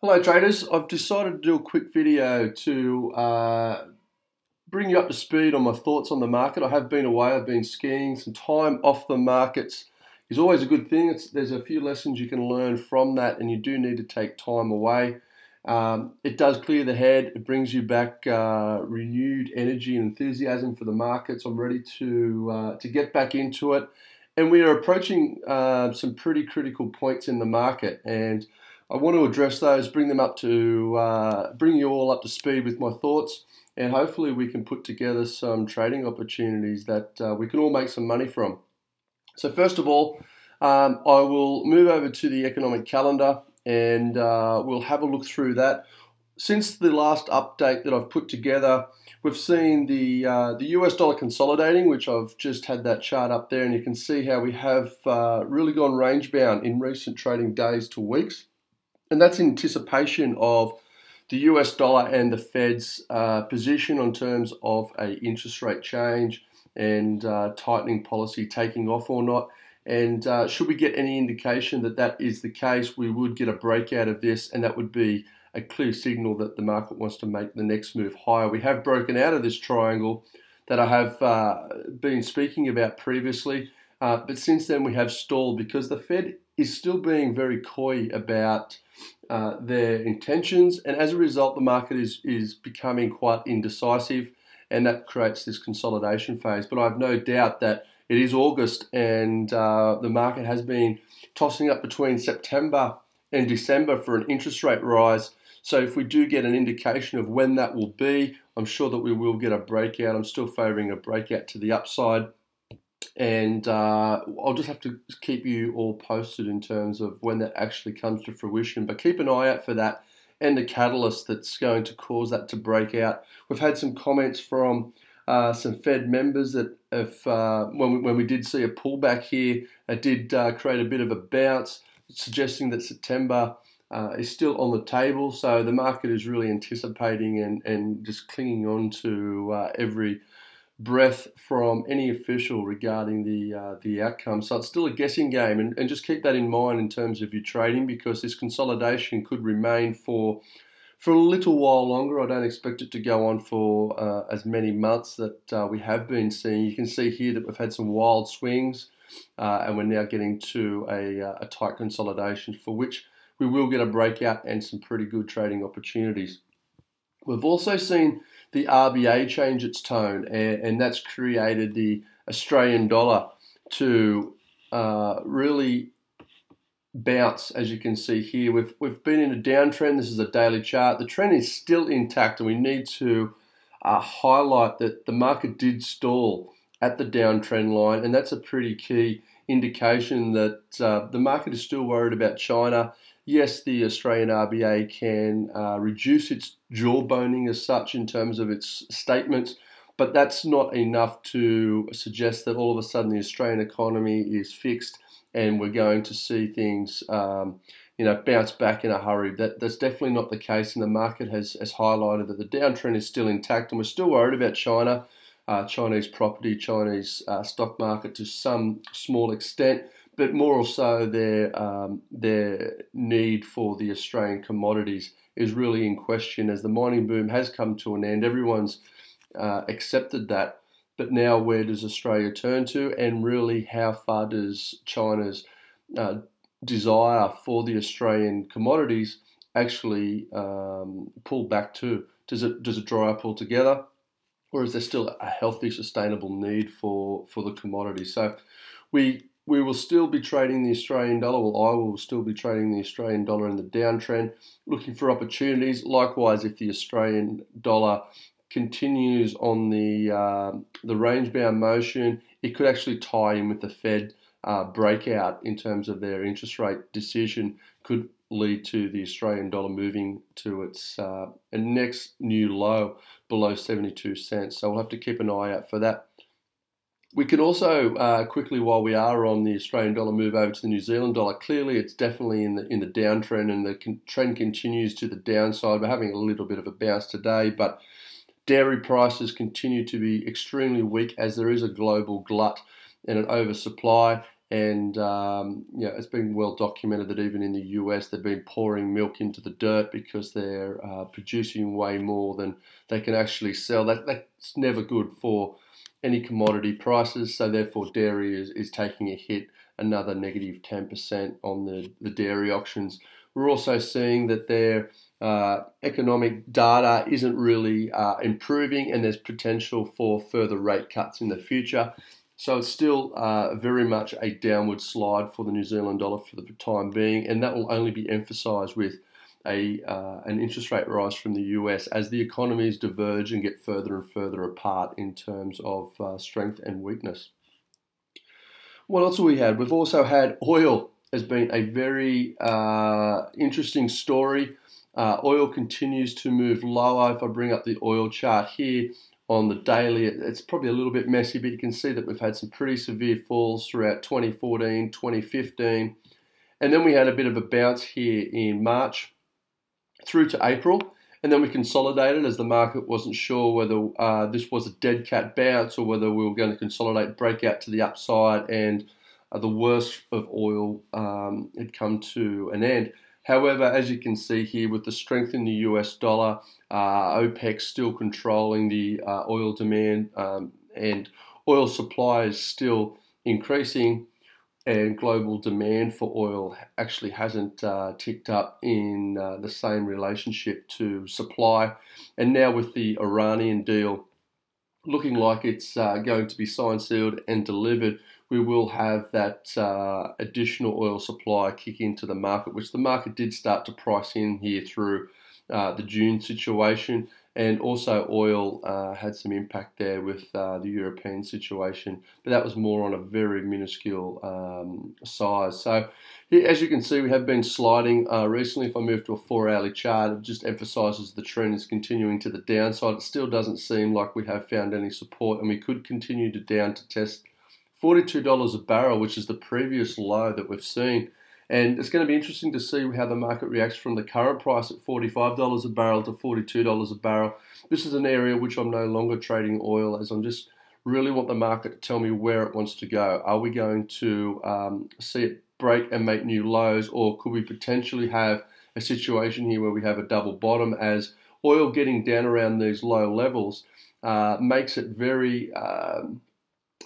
Hello traders, I've decided to do a quick video to bring you up to speed on my thoughts on the market. I have been away, I've been skiing. Some time off the markets is always a good thing. There's a few lessons you can learn from that, and you do need to take time away. It does clear the head, it brings you back renewed energy and enthusiasm for the markets. I'm ready to get back into it. And we are approaching some pretty critical points in the market, and I want to address those, bring them up to bring you all up to speed with my thoughts, and hopefully we can put together some trading opportunities that we can all make some money from. So first of all, I will move over to the economic calendar, and we'll have a look through that. Since the last update that I've put together, we've seen the US dollar consolidating, which I've just had that chart up there, and you can see how we have really gone range bound in recent trading days to weeks. And that's in anticipation of the US dollar and the Fed's position in terms of a interest rate change and tightening policy taking off or not. And should we get any indication that that is the case, we would get a breakout of this, and that would be a clear signal that the market wants to make the next move higher. We have broken out of this triangle that I have been speaking about previously, but since then we have stalled because the Fed is still being very coy about their intentions, and as a result the market is becoming quite indecisive, and that creates this consolidation phase. But I have no doubt that it is August, and the market has been tossing up between September and December for an interest rate rise. So if we do get an indication of when that will be, I'm sure that we will get a breakout. I'm still favouring a breakout to the upside, and I'll just have to keep you all posted in terms of when that actually comes to fruition. But keep an eye out for that and the catalyst that's going to cause that to break out. We've had some comments from some Fed members that if when we did see a pullback here, it did create a bit of a bounce, suggesting that September is still on the table. So the market is really anticipating and just clinging on to every breath from any official regarding the outcome. So it's still a guessing game, and just keep that in mind in terms of your trading, because this consolidation could remain for a little while longer. I don't expect it to go on for as many months that we have been seeing. You can see here that we've had some wild swings, and we're now getting to a tight consolidation for which we will get a breakout and some pretty good trading opportunities. We've also seen the RBA change its tone, and that's created the Australian dollar to really bounce. As you can see here, we've been in a downtrend. This is a daily chart. The trend is still intact, and we need to highlight that the market did stall at the downtrend line, and that's a pretty key indication that the market is still worried about China. Yes, the Australian RBA can reduce its jawboning as such in terms of its statements, but that's not enough to suggest that all of a sudden the Australian economy is fixed and we're going to see things bounce back in a hurry. That's definitely not the case, and the market has highlighted that the downtrend is still intact, and we're still worried about China, Chinese property, Chinese stock market to some small extent, but more so their need for the Australian commodities is really in question, as the mining boom has come to an end. Everyone's accepted that, but now where does Australia turn to, and really how far does China's desire for the Australian commodities actually pull back to? Does it dry up altogether, or is there still a healthy, sustainable need for the commodity? So we will still be trading the Australian dollar. Well, I will still be trading the Australian dollar in the downtrend, looking for opportunities. Likewise, if the Australian dollar continues on the range-bound motion, it could actually tie in with the Fed breakout in terms of their interest rate decision, could lead to the Australian dollar moving to its next new low below 72 cents. So we'll have to keep an eye out for that. We can also quickly, while we are on the Australian dollar, move over to the New Zealand dollar. Clearly, it's definitely in the downtrend, and the trend continues to the downside. We're having a little bit of a bounce today, but dairy prices continue to be extremely weak, as there is a global glut and an oversupply, And it's been well documented that even in the US, they've been pouring milk into the dirt because they're producing way more than they can actually sell. That's never good for any commodity prices. So therefore, dairy is taking a hit, another negative 10% on the dairy auctions. We're also seeing that their economic data isn't really improving, and there's potential for further rate cuts in the future. So it's still very much a downward slide for the New Zealand dollar for the time being, and that will only be emphasised with an interest rate rise from the US as the economies diverge and get further and further apart in terms of strength and weakness. What else have we had? We've also had oil has been a very interesting story. Oil continues to move lower. If I bring up the oil chart here, on the daily, it's probably a little bit messy, but you can see that we've had some pretty severe falls throughout 2014, 2015. And then we had a bit of a bounce here in March through to April. And then we consolidated as the market wasn't sure whether this was a dead cat bounce or whether we were going to consolidate, break out to the upside, and the worst of oil had come to an end. However, as you can see here, with the strength in the US dollar, OPEC still controlling the oil demand, and oil supply is still increasing, and global demand for oil actually hasn't ticked up in the same relationship to supply. And now with the Iranian deal looking like it's going to be signed, sealed and delivered, we will have that additional oil supply kick into the market, which the market did start to price in here through the June situation. And also oil had some impact there with the European situation, but that was more on a very minuscule size. So as you can see, we have been sliding recently. If I move to a 4-hourly chart, it just emphasizes the trend is continuing to the downside. It still doesn't seem like we have found any support, and we could continue to test $42 a barrel, which is the previous low that we've seen. And it's going to be interesting to see how the market reacts from the current price at $45 a barrel to $42 a barrel. This is an area which I'm no longer trading oil, as I'm just really want the market to tell me where it wants to go. Are we going to see it break and make new lows, or could we potentially have a situation here where we have a double bottom, as oil getting down around these low levels makes it very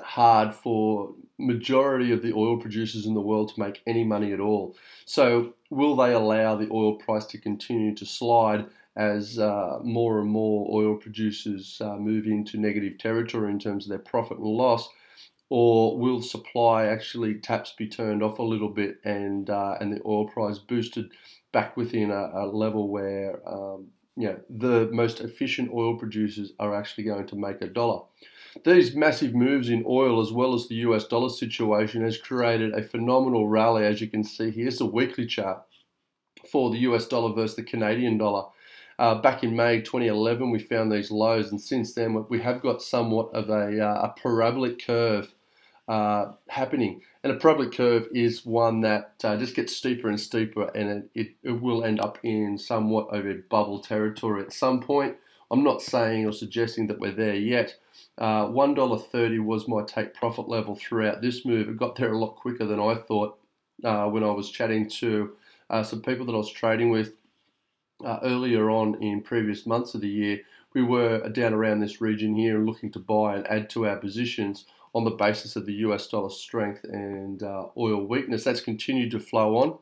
hard for majority of the oil producers in the world to make any money at all. So will they allow the oil price to continue to slide as more and more oil producers move into negative territory in terms of their profit and loss? Or will supply actually taps be turned off a little bit and the oil price boosted back within a level where the most efficient oil producers are actually going to make a dollar? These massive moves in oil, as well as the US dollar situation, has created a phenomenal rally. As you can see here, it's a weekly chart for the US dollar versus the Canadian dollar. Back in May 2011, we found these lows, and since then we have got somewhat of a parabolic curve happening. And a parabolic curve is one that just gets steeper and steeper, and it will end up in somewhat of a bubble territory at some point. I'm not saying or suggesting that we're there yet. $1.30 was my take profit level throughout this move. It got there a lot quicker than I thought when I was chatting to some people that I was trading with earlier on in previous months of the year. We were down around this region here and looking to buy and add to our positions on the basis of the US dollar strength and oil weakness. That's continued to flow on.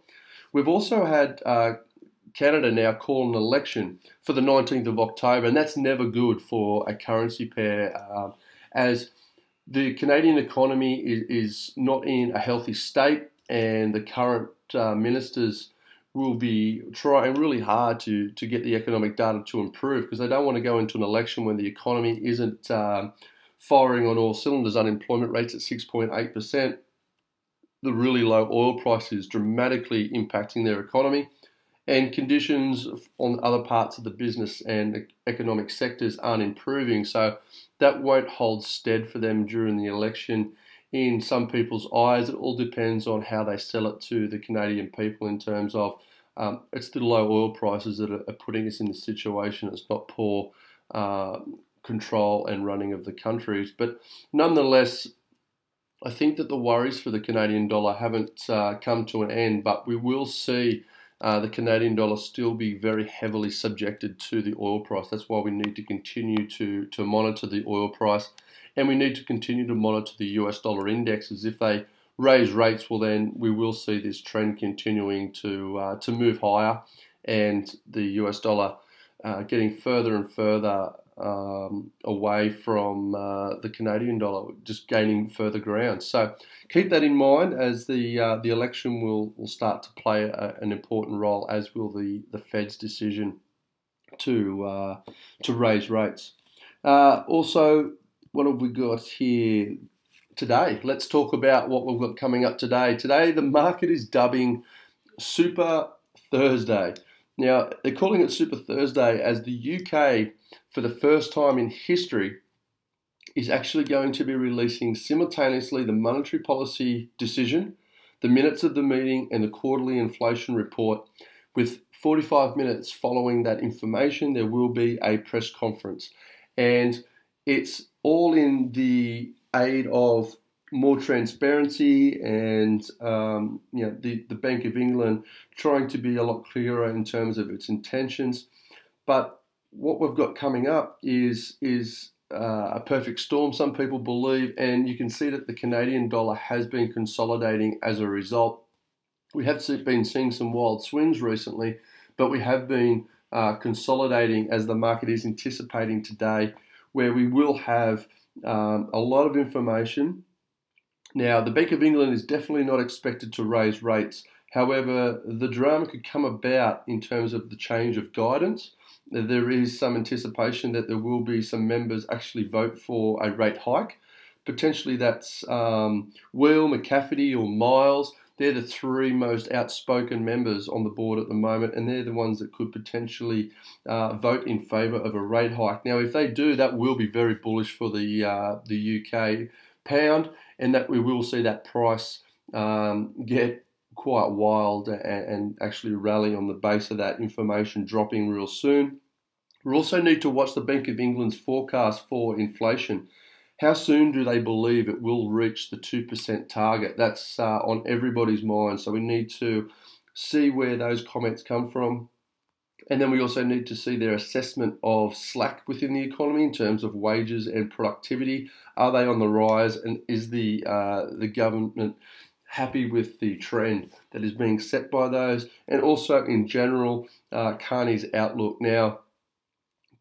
We've also had Canada now call an election for the 19th of October, and that's never good for a currency pair, as the Canadian economy is not in a healthy state, and the current ministers will be trying really hard to get the economic data to improve, because they don't want to go into an election when the economy isn't firing on all cylinders. Unemployment rates at 6.8%. The really low oil price is dramatically impacting their economy, and conditions on other parts of the business and economic sectors aren't improving. So that won't hold stead for them during the election in some people's eyes. It all depends on how they sell it to the Canadian people in terms of it's the low oil prices that are putting us in this situation. It's not poor control and running of the countries. But nonetheless, I think that the worries for the Canadian dollar haven't come to an end, but we will see the Canadian dollar still be very heavily subjected to the oil price. That's why we need to continue to monitor the oil price, and we need to continue to monitor the US dollar indexes. If they raise rates, well then we will see this trend continuing to move higher, and the US dollar getting further and further away from the Canadian dollar, just gaining further ground. So keep that in mind, as the election will start to play an important role, as will the Fed's decision to raise rates. Also, what have we got here today? Let's talk about what we've got coming up today. Today, the market is dubbing Super Thursday. Now, they're calling it Super Thursday as the UK, for the first time in history, is actually going to be releasing simultaneously the monetary policy decision, the minutes of the meeting, and the quarterly inflation report. With 45 minutes following that information, there will be a press conference. And it's all in the aid of more transparency and the Bank of England trying to be a lot clearer in terms of its intentions. But what we've got coming up is a perfect storm, some people believe, and you can see that the Canadian dollar has been consolidating as a result. We have been seeing some wild swings recently, but we have been consolidating as the market is anticipating today, where we will have a lot of information. Now, the Bank of England is definitely not expected to raise rates. However, the drama could come about in terms of the change of guidance. There is some anticipation that there will be some members actually vote for a rate hike. Potentially that's Will, McCafferty or Miles. They're the three most outspoken members on the board at the moment, and they're the ones that could potentially vote in favour of a rate hike. Now, if they do, that will be very bullish for the UK pound, and that we will see that price get quite wild and actually rally on the base of that information dropping real soon. We also need to watch the Bank of England's forecast for inflation. How soon do they believe it will reach the 2% target? That's on everybody's mind, so we need to see where those comments come from. And then we also need to see their assessment of slack within the economy in terms of wages and productivity. Are they on the rise, and is the government happy with the trend that is being set by those? And also in general, Carney's outlook. Now,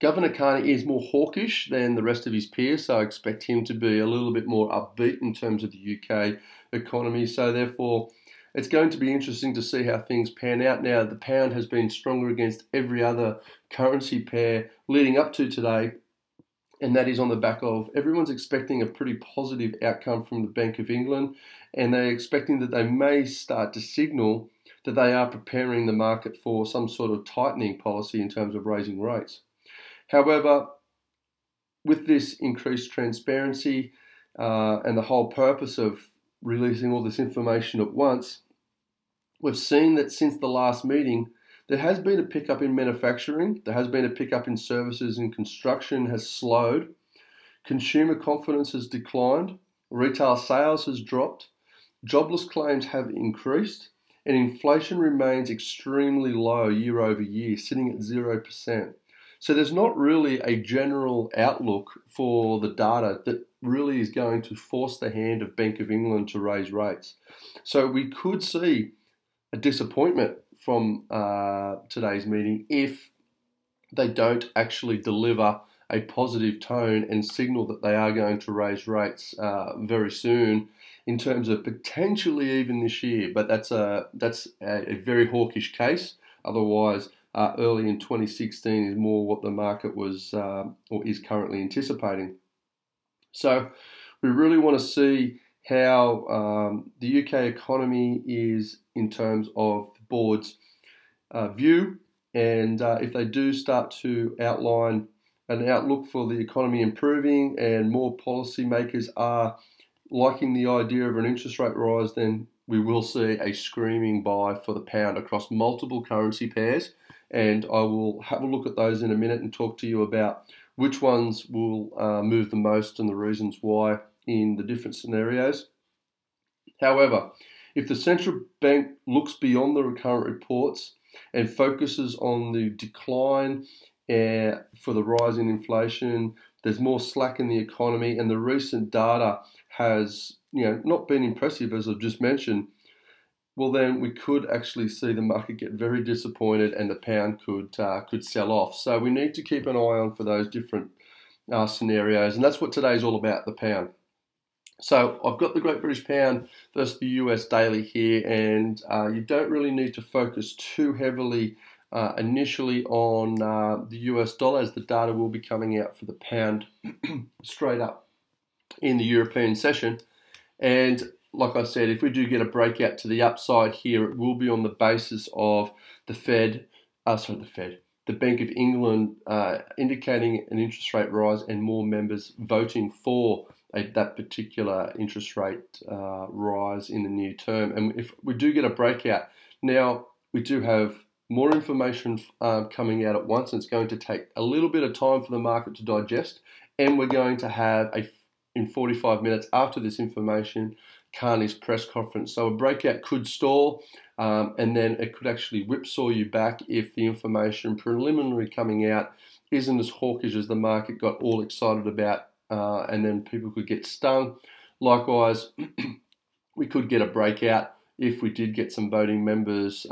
Governor Carney is more hawkish than the rest of his peers, so I expect him to be a little bit more upbeat in terms of the UK economy. So therefore, it's going to be interesting to see how things pan out. Now, the pound has been stronger against every other currency pair leading up to today, and that is on the back of everyone's expecting a pretty positive outcome from the Bank of England, and they're expecting that they may start to signal that they are preparing the market for some sort of tightening policy in terms of raising rates. However, with this increased transparency and the whole purpose of releasing all this information at once, we've seen that since the last meeting, there has been a pickup in manufacturing, there has been a pickup in services, and construction has slowed. Consumer confidence has declined, retail sales has dropped, jobless claims have increased, and inflation remains extremely low year over year, sitting at 0%. So there's not really a general outlook for the data that really is going to force the hand of Bank of England to raise rates. So we could see a disappointment from today's meeting if they don't actually deliver a positive tone and signal that they are going to raise rates very soon, in terms of potentially even this year. But that's a very hawkish case. Otherwise, early in 2016 is more what the market was or is currently anticipating. So we really want to see how the UK economy is in terms of the board's view, and if they do start to outline an outlook for the economy improving and more policymakers are liking the idea of an interest rate rise, then we will see a screaming buy for the pound across multiple currency pairs. And I will have a look at those in a minute and talk to you about which ones will move the most and the reasons why in the different scenarios. However, if the central bank looks beyond the current reports and focuses on the decline for the rise in inflation, there's more slack in the economy, and the recent data has not been impressive, as I've just mentioned, well, then we could actually see the market get very disappointed and the pound could sell off. So we need to keep an eye on for those different scenarios, and that's what today's all about, the pound. So I've got the Great British Pound versus the US daily here, and you don't really need to focus too heavily initially on the US dollar, as the data will be coming out for the pound straight up in the European session. And like I said, if we do get a breakout to the upside here, it will be on the basis of the Bank of England indicating an interest rate rise and more members voting for that particular interest rate rise in the near term. And if we do get a breakout, now we do have more information coming out at once, and it's going to take a little bit of time for the market to digest. And we're going to have in 45 minutes after this information, Carney's press conference. So a breakout could stall, and then it could actually whipsaw you back if the information preliminary coming out isn't as hawkish as the market got all excited about, and then people could get stung. Likewise, we could get a breakout if we did get some voting members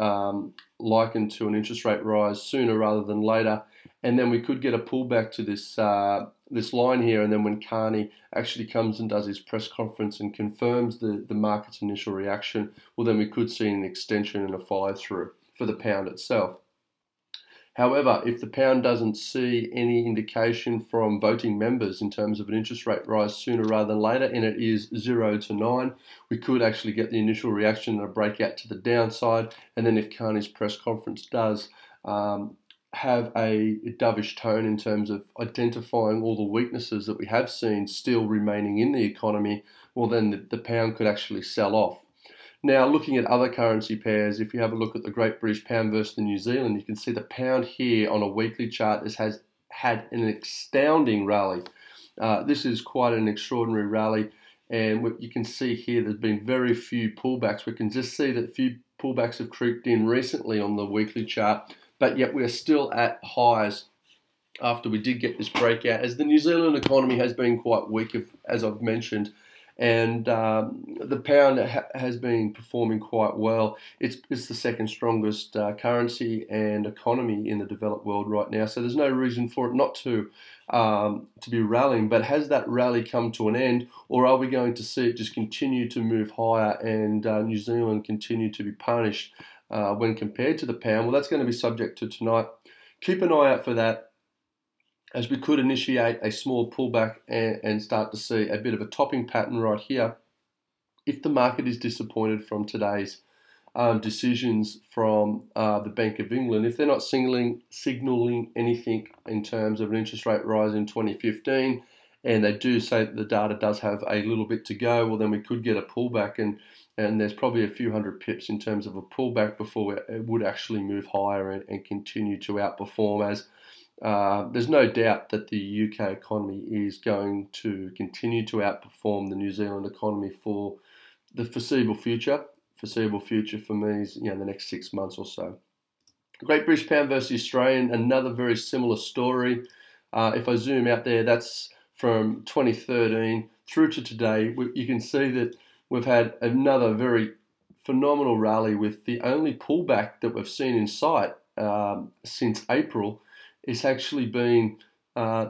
likened to an interest rate rise sooner rather than later, and then we could get a pullback to this line here, and then when Carney actually comes and does his press conference and confirms the market's initial reaction, well, then we could see an extension and a follow-through for the pound itself. However, if the pound doesn't see any indication from voting members in terms of an interest rate rise sooner rather than later, and it is 0 to 9, we could actually get the initial reaction and a breakout to the downside. And then if Carney's press conference does have a dovish tone in terms of identifying all the weaknesses that we have seen still remaining in the economy, well, then the pound could actually sell off. Now, looking at other currency pairs, if you have a look at the Great British Pound versus the New Zealand, you can see the pound here on a weekly chart has had an astounding rally. This is quite an extraordinary rally, and what you can see here, there's been very few pullbacks. We can just see that a few pullbacks have creeped in recently on the weekly chart, but yet we're still at highs after we did get this breakout, as the New Zealand economy has been quite weak, as I've mentioned, and the pound has been performing quite well. It's the second strongest currency and economy in the developed world right now, so there's no reason for it not to be rallying. But has that rally come to an end, or are we going to see it just continue to move higher and New Zealand continue to be punished when compared to the pound? Well, that's going to be subject to tonight. Keep an eye out for that, as we could initiate a small pullback and start to see a bit of a topping pattern right here if the market is disappointed from today's decisions from the Bank of England. If they're not signaling anything in terms of an interest rate rise in 2015, and they do say that the data does have a little bit to go, well, then we could get a pullback, and there's probably a few hundred pips in terms of a pullback before it would actually move higher and continue to outperform, as there's no doubt that the UK economy is going to continue to outperform the New Zealand economy for the foreseeable future. Foreseeable future for me is the next 6 months or so. Great British Pound versus Australian, another very similar story. If I zoom out there, that's from 2013 through to today. You can see that we've had another very phenomenal rally, with the only pullback that we've seen in sight since April. It's actually been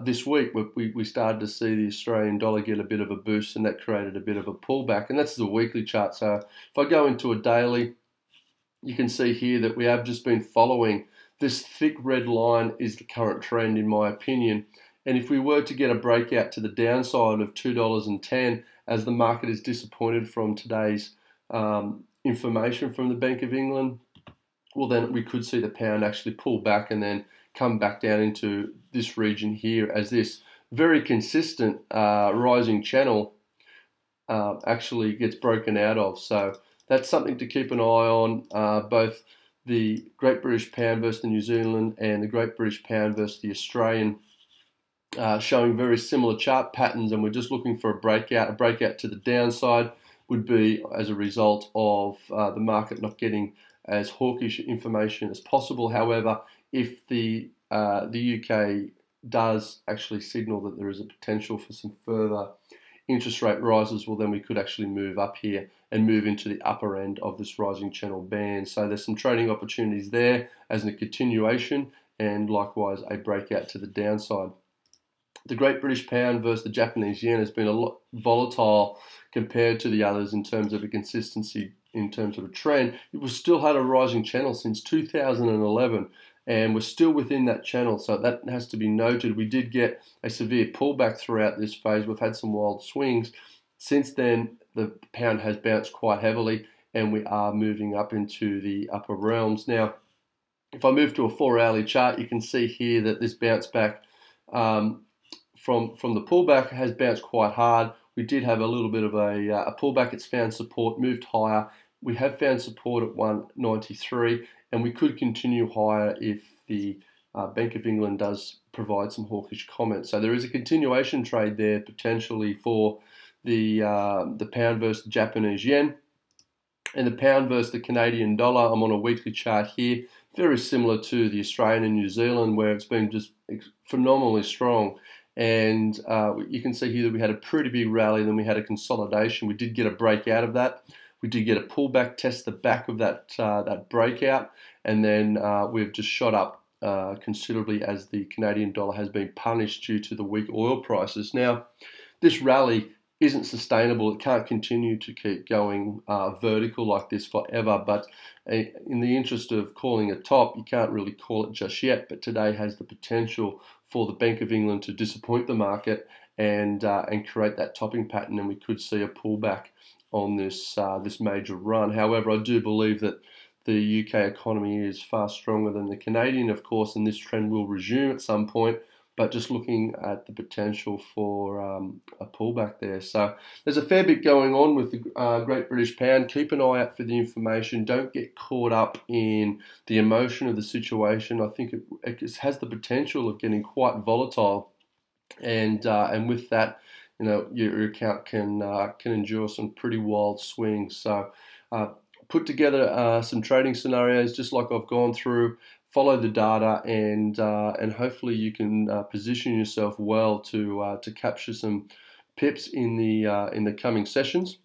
this week where we started to see the Australian dollar get a bit of a boost, and that created a bit of a pullback. And that's the weekly chart. So if I go into a daily, you can see here that we have just been following this thick red line is the current trend, in my opinion. And if we were to get a breakout to the downside of $2.10, as the market is disappointed from today's information from the Bank of England, well, then we could see the pound actually pull back and then come back down into this region here, as this very consistent rising channel actually gets broken out of. So that's something to keep an eye on, both the Great British Pound versus the New Zealand and the Great British Pound versus the Australian, showing very similar chart patterns, and we're just looking for a breakout to the downside. would be as a result of the market not getting as hawkish information as possible. However, if the UK does actually signal that there is a potential for some further interest rate rises, well, then we could actually move up here and move into the upper end of this rising channel band. So there's some trading opportunities there as a continuation, and likewise a breakout to the downside. The Great British Pound versus the Japanese Yen has been a lot volatile compared to the others in terms of a consistency, in terms of a trend. It was still had a rising channel since 2011, and we're still within that channel, so that has to be noted. We did get a severe pullback throughout this phase. We've had some wild swings. Since then, the pound has bounced quite heavily, and we are moving up into the upper realms. Now, if I move to a 4-hourly chart, you can see here that this bounce back from the pullback has bounced quite hard. We did have a little bit of a pullback. It's found support, moved higher. We have found support at 193, and we could continue higher if the Bank of England does provide some hawkish comments. So there is a continuation trade there potentially for the pound versus the Japanese yen. And the pound versus the Canadian dollar, I'm on a weekly chart here, very similar to the Australian and New Zealand, where it's been just phenomenally strong. And you can see here that we had a pretty big rally, then we had a consolidation. We did get a break out of that. We did get a pullback, test the back of that breakout, and then we've just shot up considerably as the Canadian dollar has been punished due to the weak oil prices. Now, this rally isn't sustainable. It can't continue to keep going vertical like this forever, but in the interest of calling a top, you can't really call it just yet, but today has the potential for the Bank of England to disappoint the market and create that topping pattern, and we could see a pullback on this major run. However, I do believe that the UK economy is far stronger than the Canadian, of course, and this trend will resume at some point, but just looking at the potential for a pullback there. So there's a fair bit going on with the Great British Pound. Keep an eye out for the information. Don't get caught up in the emotion of the situation. I think it has the potential of getting quite volatile, and with that, you know, your account can endure some pretty wild swings. So put together some trading scenarios just like I've gone through. Follow the data, and hopefully you can position yourself well to capture some pips in the coming sessions.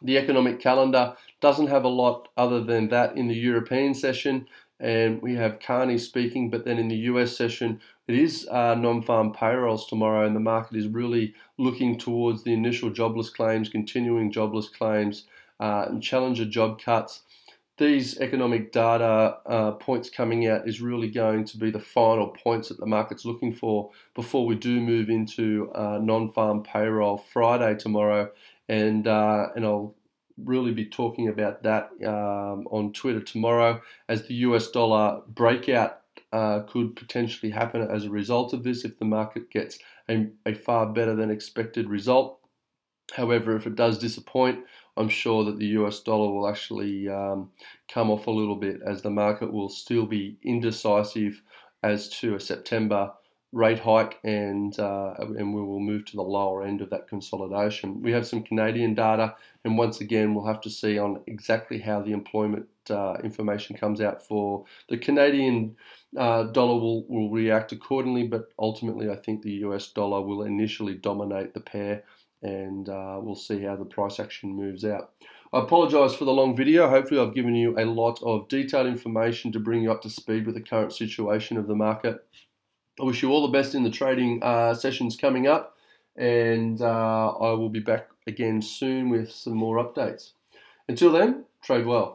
The economic calendar doesn't have a lot other than that in the European session, and we have Carney speaking, but then in the US session, it is non-farm payrolls tomorrow, and the market is really looking towards the initial jobless claims, continuing jobless claims, and challenger job cuts. These economic data points coming out is really going to be the final points that the market's looking for before we do move into non-farm payroll Friday tomorrow, and I'll really be talking about that on Twitter tomorrow, as the US dollar breakout could potentially happen as a result of this if the market gets a far better than expected result. However, if it does disappoint, I'm sure that the US dollar will actually come off a little bit, as the market will still be indecisive as to a September rate hike, and we will move to the lower end of that consolidation. We have some Canadian data, and once again, we'll have to see on exactly how the employment information comes out for the Canadian dollar will react accordingly, but ultimately I think the US dollar will initially dominate the pair, and we'll see how the price action moves out. I apologise for the long video. Hopefully I've given you a lot of detailed information to bring you up to speed with the current situation of the market. I wish you all the best in the trading sessions coming up, and I will be back again soon with some more updates. Until then, trade well.